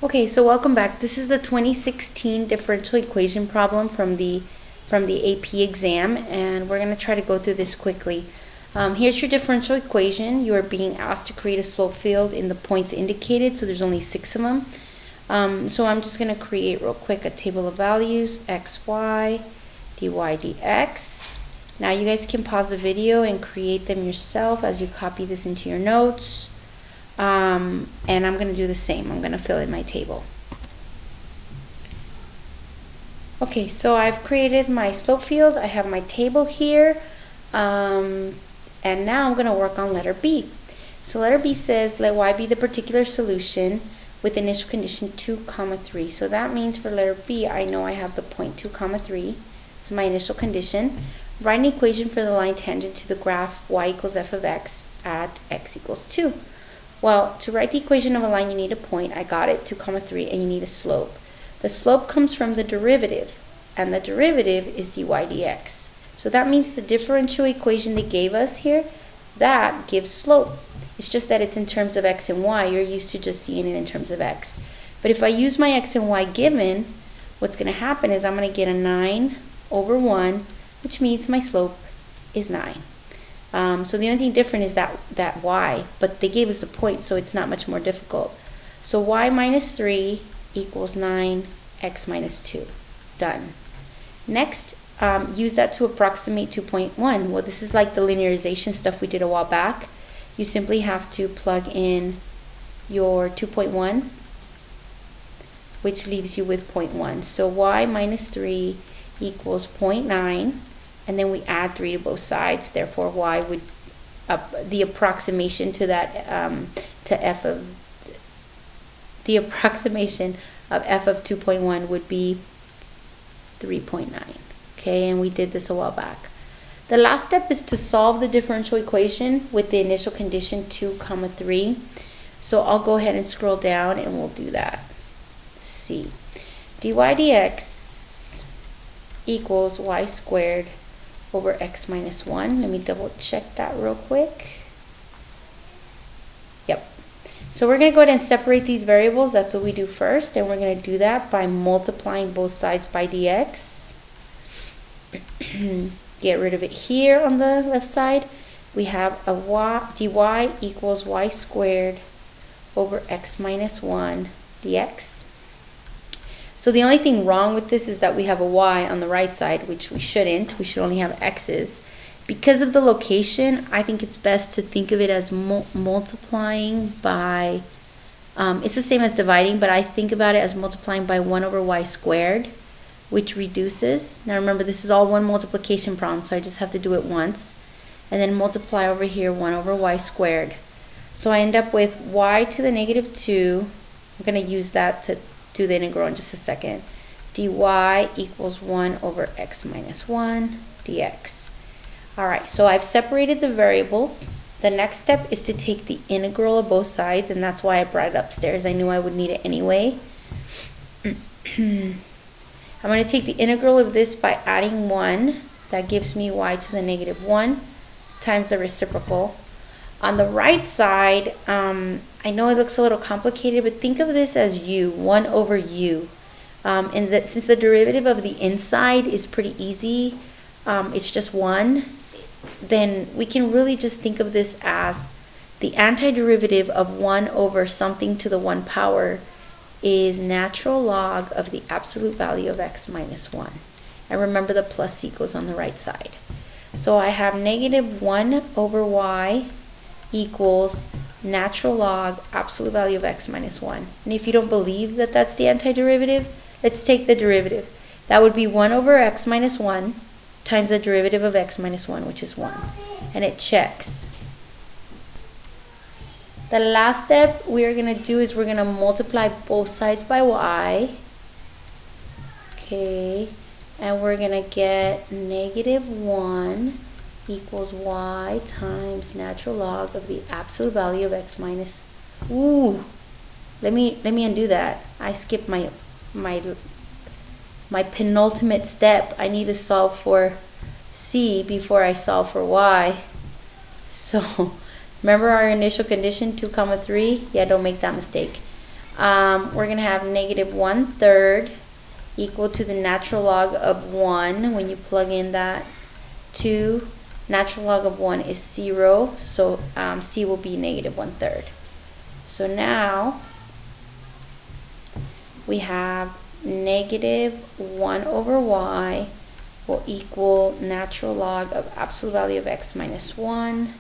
Okay, so welcome back. This is the 2016 differential equation problem from the AP exam, and we're going to try to go through this quickly. Here's your differential equation. You are being asked to create a slope field in the points indicated, so there's only 6 of them. So I'm just going to create real quick a table of values, x, y, dy, dx. Now you guys can pause the video and create them yourself as you copy this into your notes. And I'm going to do the same. I'm going to fill in my table. Okay, so I've created my slope field. I have my table here. And now I'm going to work on letter B. So letter B says, let y be the particular solution with initial condition 2, 3. So that means for letter B, I know I have the point 2, 3. It's my initial condition. Write an equation for the line tangent to the graph y equals f of x at x equals 2. Well, to write the equation of a line, you need a point. I got it, 2, 3, and you need a slope. The slope comes from the derivative, and the derivative is dy dx. So that means the differential equation they gave us here, that gives slope. It's just that it's in terms of x and y. You're used to just seeing it in terms of x. But if I use my x and y given, what's going to happen is I'm going to get a 9 over 1, which means my slope is 9. So the only thing different is that y, but they gave us the point, so it's not much more difficult. So y minus 3 equals 9x minus 2. Done. Next, use that to approximate 2.1. Well, this is like the linearization stuff we did a while back. You simply have to plug in your 2.1, which leaves you with 0.1. So y minus 3 equals 0.9. And then we add 3 to both sides. Therefore, y would the approximation to that f of 2.1 would be 3.9. Okay, and we did this a while back. The last step is to solve the differential equation with the initial condition 2, 3. So I'll go ahead and scroll down and we'll do that. C. dy dx equals y squared over x minus 1. Let me double check that real quick. Yep. So we're going to go ahead and separate these variables. That's what we do first. And we're going to do that by multiplying both sides by dx. Get rid of it here on the left side. We have a dy equals y squared over x minus 1 dx. So the only thing wrong with this is that we have a y on the right side, which we shouldn't. We should only have x's. Because of the location, I think it's best to think of it as multiplying by, it's the same as dividing, but I think about it as multiplying by 1 over y squared, which reduces. Now remember, this is all one multiplication problem, so I just have to do it once. And then multiply over here 1 over y squared. So I end up with y to the negative 2. I'm going to use that to do the integral in just a second. Dy equals 1 over x minus 1 dx. Alright, so I've separated the variables. The next step is to take the integral of both sides, and that's why I brought it upstairs. I knew I would need it anyway. I'm going to take the integral of this by adding 1. That gives me y to the negative 1 times the reciprocal. On the right side, I know it looks a little complicated, but think of this as u, 1 over u. And that since the derivative of the inside is pretty easy, it's just 1, then we can really just think of this as the antiderivative of 1 over something to the 1 power is natural log of the absolute value of x minus 1. And remember, the plus c goes on the right side. So I have negative 1 over y equals natural log absolute value of x minus 1. And if you don't believe that that's the antiderivative, let's take the derivative. That would be 1 over x minus 1 times the derivative of x minus 1, which is 1. And it checks. The last step we are going to do is we're going to multiply both sides by y. Okay. And we're going to get negative 1 equals y times natural log of the absolute value of x minus. Ooh, let me undo that. I skipped my penultimate step. I need to solve for c before I solve for y. So remember our initial condition 2, 3? Yeah, don't make that mistake. we're going to have negative 1/3 equal to the natural log of 1. When you plug in that 2, natural log of 1 is 0, so C will be negative 1/3. So now we have negative 1 over y will equal natural log of absolute value of x minus 1,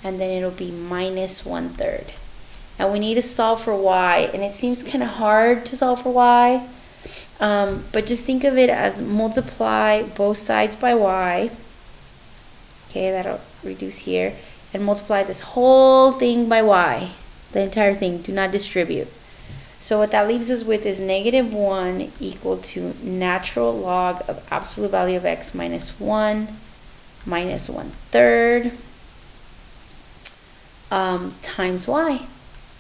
and then it'll be minus 1/3. And we need to solve for y, and it seems kind of hard to solve for y, but just think of it as multiply both sides by y. Okay, that'll reduce here, and multiply this whole thing by y, the entire thing. Do not distribute. So what that leaves us with is negative 1 equal to natural log of absolute value of x minus 1 minus 1/3 times y.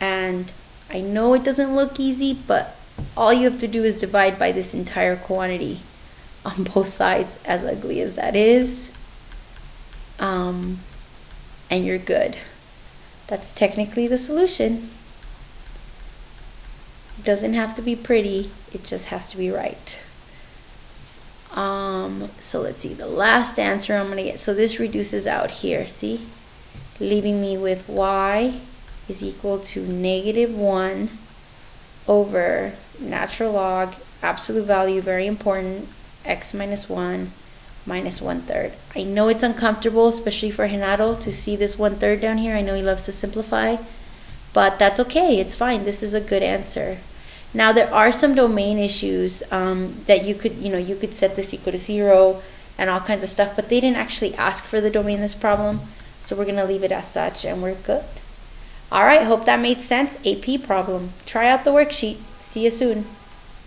And I know it doesn't look easy, but all you have to do is divide by this entire quantity on both sides, as ugly as that is, and you're good. That's technically the solution. It doesn't have to be pretty, it just has to be right. So let's see, the last answer I'm going to get, so this reduces out here, see? Leaving me with y is equal to negative 1 over natural log, absolute value, very important, x minus 1 minus 1/3. I know it's uncomfortable, especially for Renato, to see this 1/3 down here. I know he loves to simplify, but that's okay, it's fine. This is a good answer. Now there are some domain issues that you could set this equal to 0 and all kinds of stuff, but they didn't actually ask for the domain in this problem, so we're going to leave it as such and we're good. All right, hope that made sense. AP problem. Try out the worksheet. See you soon.